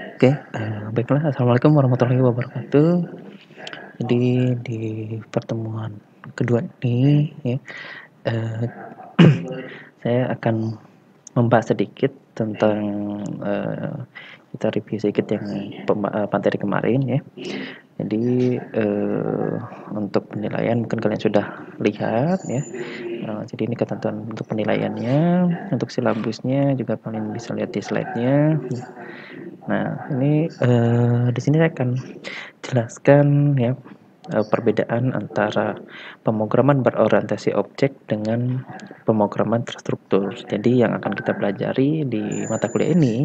Oke, baiklah. Assalamualaikum warahmatullahi wabarakatuh. Jadi di pertemuan kedua ini ya, eee, saya akan membahas sedikit tentang, eee, kita review sedikit yang materi kemarin ya. Jadi, untuk penilaian mungkin kalian sudah lihat ya, jadi ini ketentuan untuk penilaiannya, untuk silabusnya juga kalian bisa lihat di slide-nya. Nah, ini, di sini saya akan jelaskan ya, perbedaan antara pemrograman berorientasi objek dengan pemrograman terstruktur. Jadi yang akan kita pelajari di mata kuliah ini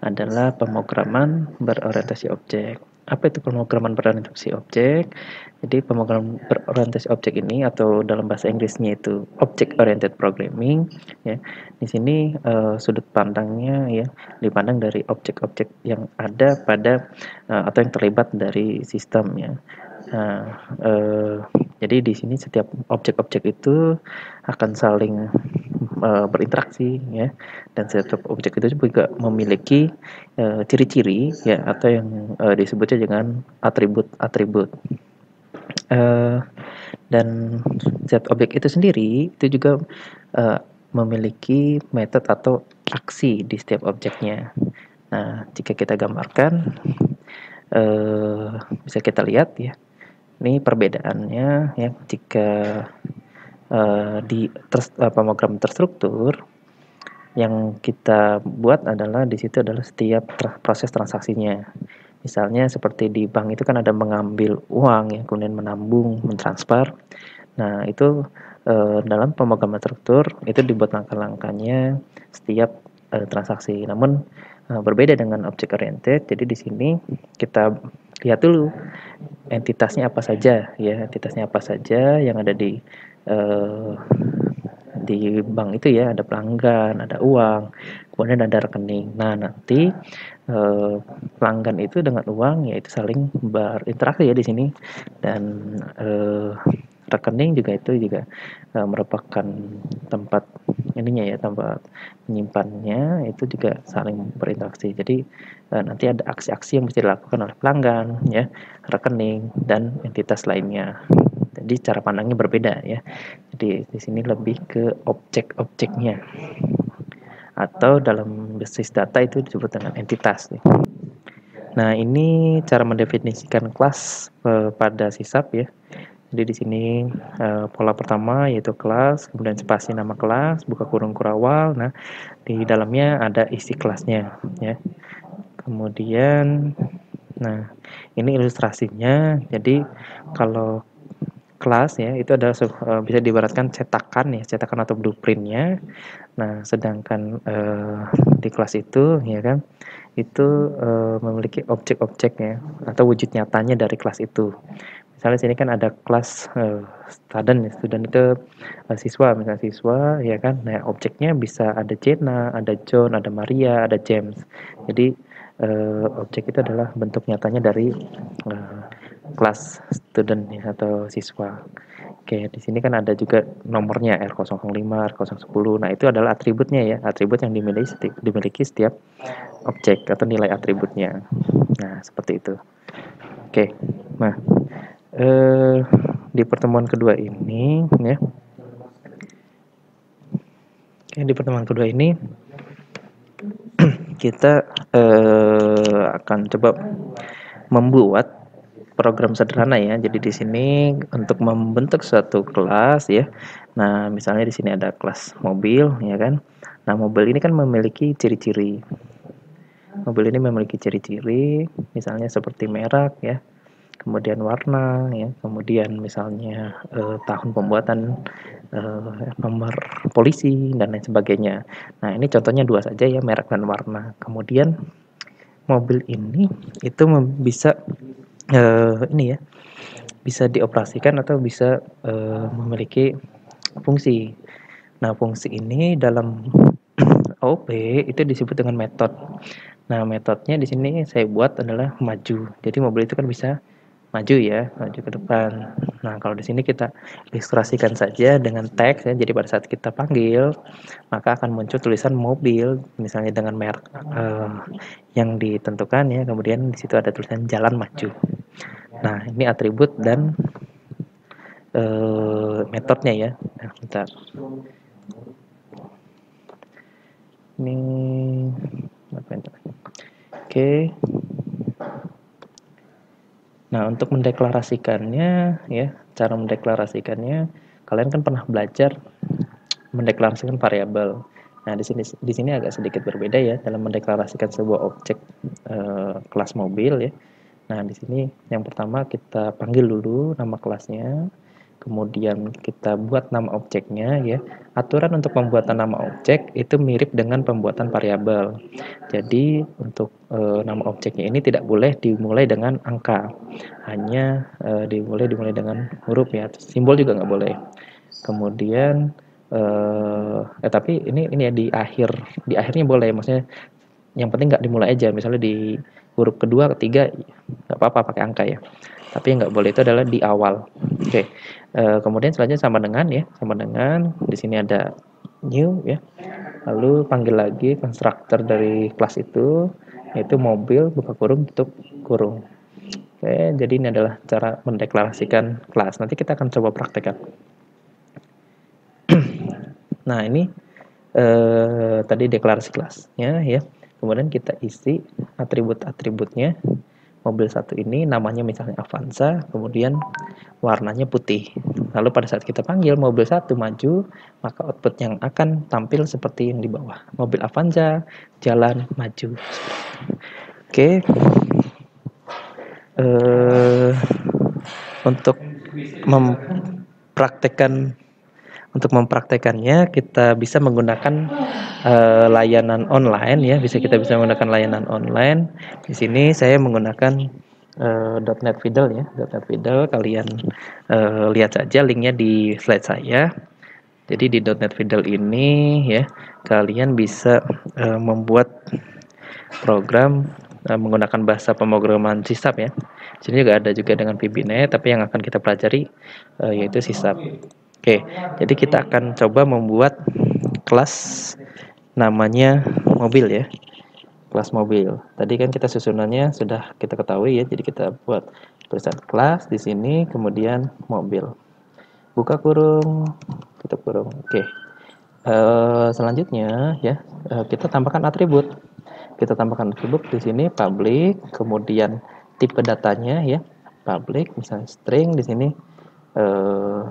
adalah pemrograman berorientasi objek. Apa itu pemrograman berorientasi objek? Jadi pemrograman berorientasi objek ini atau dalam bahasa Inggrisnya itu object oriented programming ya. Di sini, sudut pandangnya ya dipandang dari objek-objek yang ada pada atau yang terlibat dari sistem ya. Nah, jadi di sini setiap objek-objek itu akan saling berinteraksi ya, dan setiap objek itu juga memiliki ciri-ciri ya atau yang disebutnya dengan atribut-atribut. Eh, dan setiap objek itu sendiri itu juga memiliki metode atau aksi di setiap objeknya. Nah, jika kita gambarkan, bisa kita lihat ya, ini perbedaannya ya, jika di pemrograman terstruktur yang kita buat adalah di situ adalah setiap proses transaksinya. Misalnya seperti di bank itu kan ada mengambil uang ya, kemudian menambung, mentransfer. Nah, itu dalam pemrograman struktur itu dibuat langkah-langkahnya setiap transaksi. Namun berbeda dengan object oriented. Jadi di sini kita lihat dulu entitasnya apa saja ya, entitasnya apa saja yang ada eh, di bank itu ya, ada pelanggan, ada uang, kemudian ada rekening. Nah, nanti pelanggan itu dengan uang yaitu saling berinteraksi ya di sini, dan rekening juga itu juga merupakan tempat ininya ya, tempat menyimpannya itu juga saling berinteraksi. Jadi nanti ada aksi-aksi yang mesti dilakukan oleh pelanggan ya, rekening dan entitas lainnya. Jadi cara pandangnya berbeda ya. Jadi di sini lebih ke objek-objeknya atau dalam basis data itu disebut dengan entitas. Nah, ini cara mendefinisikan kelas pada sisap ya. Jadi di sini pola pertama yaitu kelas, kemudian spasi nama kelas, buka kurung kurawal. Nah, di dalamnya ada isi kelasnya ya. Kemudian nah, ini ilustrasinya. Jadi kalau kelas ya itu adalah bisa diibaratkan cetakan ya, cetakan atau blueprintnya. Nah, sedangkan di kelas itu ya kan itu memiliki objek-objek ya atau wujud nyatanya dari kelas itu. Misalnya sini kan ada kelas student ya, student itu siswa, misalnya siswa ya kan. Nah, objeknya bisa ada Jenna, ada John, ada Maria, ada James. Jadi objek itu adalah bentuk nyatanya dari uh, kelas student ya, atau siswa. Oke, di sini kan ada juga nomornya R005, R010. Nah, itu adalah atributnya ya, atribut yang dimiliki setiap objek atau nilai atributnya. Nah, seperti itu. Oke. Nah, eh di pertemuan kedua ini ya. Oke, di pertemuan kedua ini kita akan coba membuat program sederhana ya. Jadi di sini untuk membentuk suatu kelas ya. Nah, misalnya di sini ada kelas mobil ya kan. Nah, mobil ini kan memiliki ciri-ciri. Mobil ini memiliki ciri-ciri misalnya seperti merek ya, kemudian warna ya, kemudian misalnya tahun pembuatan, nomor polisi dan lain sebagainya. Nah, ini contohnya dua saja ya, merek dan warna. Kemudian mobil ini itu bisa ini ya, bisa dioperasikan atau bisa memiliki fungsi. Nah, fungsi ini dalam OOP itu disebut dengan metode. Nah, metodenya di sini saya buat adalah maju. Jadi mobil itu kan bisa maju ya, maju ke depan. Nah, kalau di sini kita ilustrasikan saja dengan teks ya. Jadi pada saat kita panggil, maka akan muncul tulisan mobil, misalnya dengan merek yang ditentukan ya. Kemudian di situ ada tulisan jalan maju. Nah, ini atribut dan metodenya ya. Nah, bentar. Ini oke. Nah, untuk mendeklarasikannya ya, cara mendeklarasikannya, kalian kan pernah belajar mendeklarasikan variabel. Nah, di sini agak sedikit berbeda ya dalam mendeklarasikan sebuah objek kelas mobil ya. Nah, di sini yang pertama kita panggil dulu nama kelasnya, kemudian kita buat nama objeknya ya. Aturan untuk pembuatan nama objek itu mirip dengan pembuatan variabel. Jadi untuk nama objeknya ini tidak boleh dimulai dengan angka, hanya dimulai dengan huruf ya. Simbol juga nggak boleh. Kemudian tapi ini ya di akhirnya boleh, maksudnya yang penting nggak dimulai aja, misalnya di huruf kedua, ketiga nggak apa-apa pakai angka ya. Tapi yang nggak boleh itu adalah di awal. Oke. Kemudian selanjutnya sama dengan di sini ada new ya. Lalu panggil lagi konstruktor dari kelas itu, yaitu mobil buka kurung tutup kurung. Oke, jadi ini adalah cara mendeklarasikan kelas. Nanti kita akan coba praktekkan. Nah, ini tadi deklarasi kelasnya ya. Kemudian kita isi atribut-atributnya. Mobil satu ini namanya misalnya Avanza, kemudian warnanya putih. Lalu pada saat kita panggil mobil satu maju, maka output yang akan tampil seperti yang di bawah. Mobil Avanza jalan maju. Oke. Untuk mempraktekannya kita bisa menggunakan layanan online ya, kita bisa menggunakan layanan online. Di sini saya menggunakan .NET Fiddle ya, .NET Fiddle. Kalian lihat saja linknya di slide saya. Jadi di .NET Fiddle ini ya, kalian bisa membuat program menggunakan bahasa pemrograman C# ya. Di sini juga ada dengan VB.NET, tapi yang akan kita pelajari yaitu C#. Oke, jadi kita akan coba membuat kelas namanya mobil ya. Kelas mobil. Tadi kan kita susunannya sudah kita ketahui ya. Jadi kita buat tulisan kelas di sini, kemudian mobil. Buka kurung, tutup kurung. Oke. Selanjutnya ya, kita tambahkan atribut. Kita tambahkan atribut di sini public, kemudian tipe datanya ya, public, misalnya string di sini.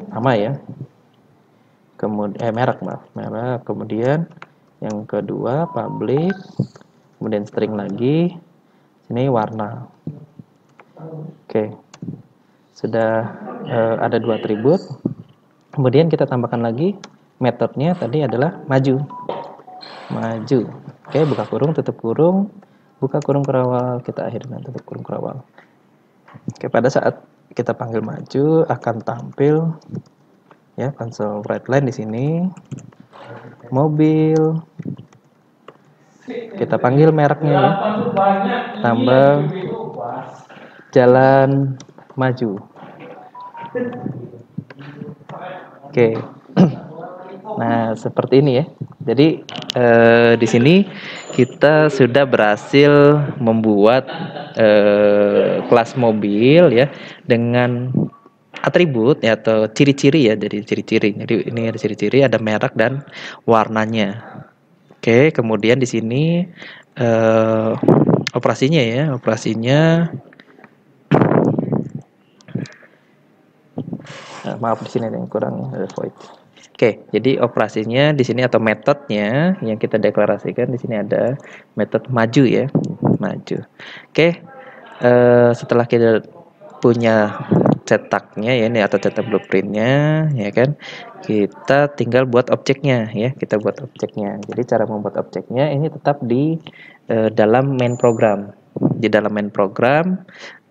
Nama ya, kemudian merek, kemudian yang kedua public, kemudian string lagi, sini warna. Oke, sudah ada dua atribut. Kemudian kita tambahkan lagi metodenya tadi adalah maju. Oke, buka kurung, tutup kurung, buka kurung kurawal, kita akhiri dengan tutup kurung kurawal. Oke, pada saat kita panggil maju akan tampil ya console write line di sini. Mobil. Kita panggil mereknya ya. Tambah jalan maju. Oke. Nah, seperti ini ya. Jadi di sini kita sudah berhasil membuat kelas mobil ya dengan atribut ya, atau ciri-ciri ya. Jadi ciri-ciri. Jadi ini ada ciri-ciri, ada merek dan warnanya. Oke, kemudian di sini operasinya ya. Maaf, di sini ada yang kurang, ada void. Oke, jadi operasinya di sini atau metodenya yang kita deklarasikan di sini ada metode maju ya, maju. Oke, setelah kita punya cetaknya ya ini, atau cetak blueprintnya ya kan, kita tinggal buat objeknya ya, kita buat objeknya. Jadi cara membuat objeknya ini tetap di dalam main program, di dalam main program.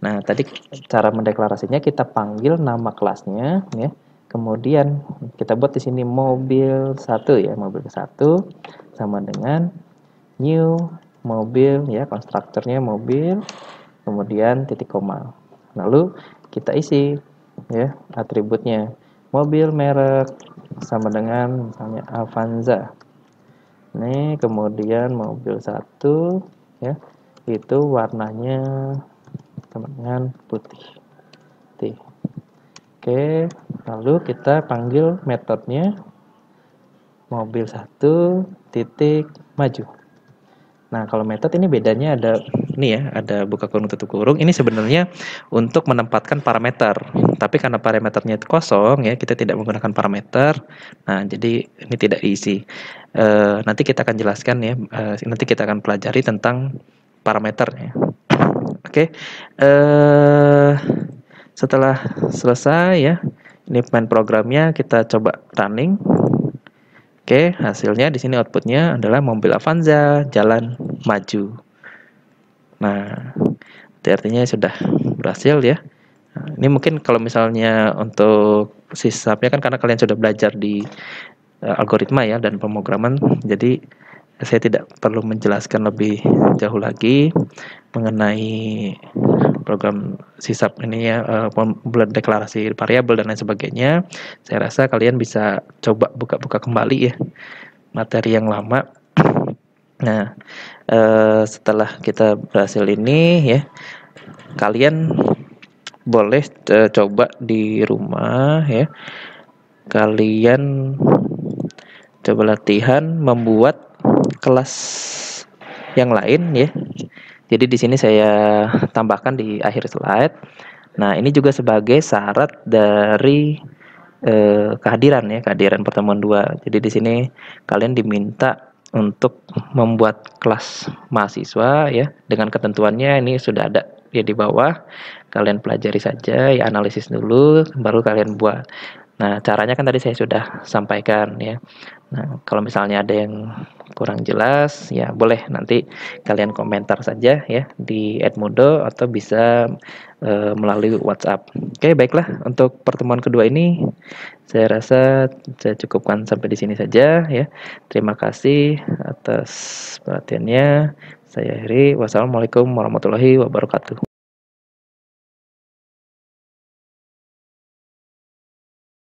Nah, tadi cara mendeklarasinya kita panggil nama kelasnya ya. Kemudian kita buat di sini mobil 1 ya, mobil 1 sama dengan new mobil ya, konstruktornya mobil, kemudian titik koma. Lalu kita isi ya atributnya. Mobil merek sama dengan misalnya Avanza. Nih, kemudian mobil satu ya, itu warnanya sama dengan putih. Oke, lalu kita panggil metodenya mobil satu titik maju. Nah, kalau metode ini bedanya ada ini ya, ada buka kurung tutup kurung. Ini sebenarnya untuk menempatkan parameter. Tapi karena parameternya itu kosong ya, kita tidak menggunakan parameter. Nah, jadi ini tidak diisi. Nanti kita akan jelaskan ya, nanti kita akan pelajari tentang parameternya. Oke. Setelah selesai ya, ini main programnya kita coba running. Oke, hasilnya di sini outputnya adalah mobil Avanza jalan maju. Nah, itu artinya sudah berhasil ya. Nah, ini mungkin kalau misalnya untuk sisapnya kan karena kalian sudah belajar di algoritma ya dan pemrograman, jadi saya tidak perlu menjelaskan lebih jauh lagi mengenai program sisap ini ya, pembuatan deklarasi variabel dan lain sebagainya. Saya rasa kalian bisa coba buka-buka kembali ya materi yang lama. Nah, setelah kita berhasil ini ya, kalian boleh coba di rumah ya. Kalian coba latihan membuat kelas yang lain ya. Jadi di sini saya tambahkan di akhir slide. Nah, ini juga sebagai syarat dari kehadiran pertemuan 2. Jadi di sini kalian diminta untuk membuat kelas mahasiswa ya dengan ketentuannya ini sudah ada ya di bawah. Kalian pelajari saja ya, analisis dulu baru kalian buat. Nah, caranya kan tadi saya sudah sampaikan ya. Nah, kalau misalnya ada yang kurang jelas ya boleh nanti kalian komentar saja ya di Edmodo atau bisa melalui WhatsApp. Oke, baiklah untuk pertemuan kedua ini saya rasa saya cukupkan sampai di sini saja ya. Terima kasih atas perhatiannya. Saya akhiri. Wassalamualaikum warahmatullahi wabarakatuh.